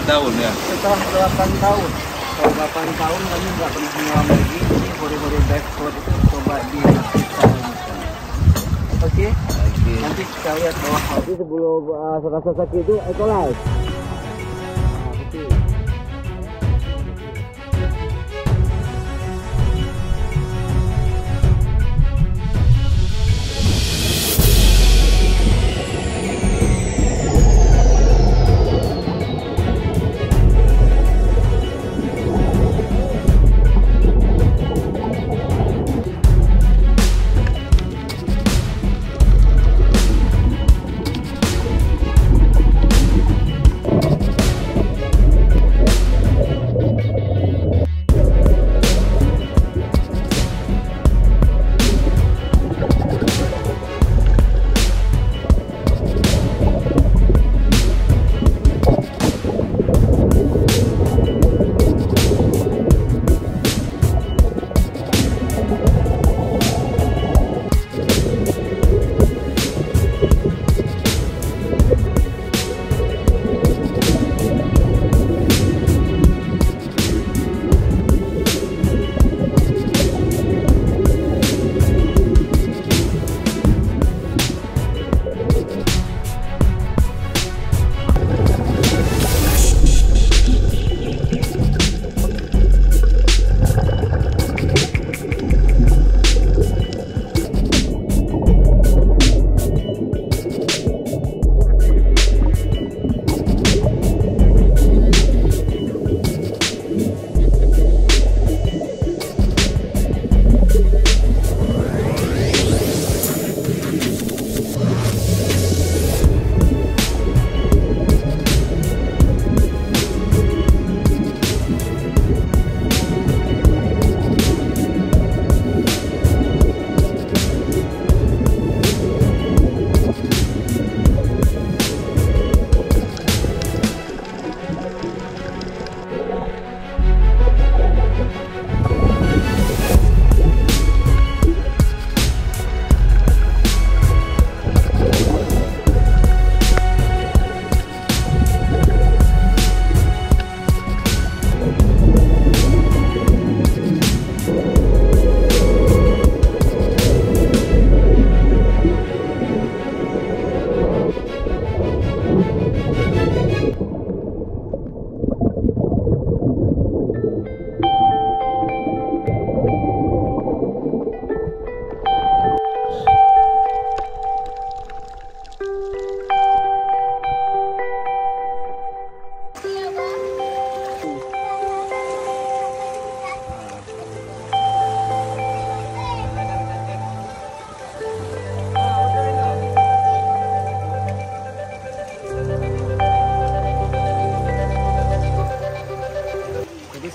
Tahun ya? Setelah 8 tahun. Setelah 8 tahun kami nggak pernah menyelam lagi. Ini hore-hore backboard itu coba diaktifkan. Oke? Nanti kita lihat bawah. Jadi sebelum serasa sakit itu equalize.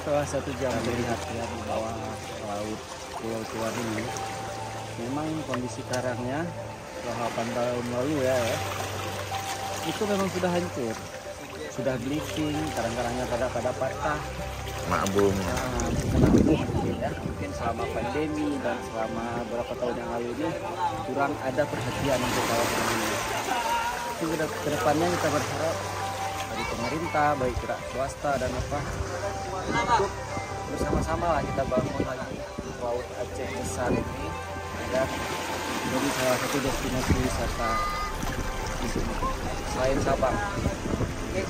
Setelah 1 jam melihat ya di bawah laut Pulau ini, memang kondisi karangnya setelah 8 tahun lalu ya, itu memang sudah hancur, sudah bleaching, karang-karangnya pada patah, makbum. Ya, mungkin selama pandemi dan selama beberapa tahun yang lalu ini kurang ada perhatian untuk kawasan ini. Mungkin ke depannya kita berharap dari pemerintah, baik pihak swasta dan apa, untuk bersama-sama lah kita bangun lagi Laut Aceh besar ini agar menjadi salah satu destinasi wisata di sini selain Sabang. Oke.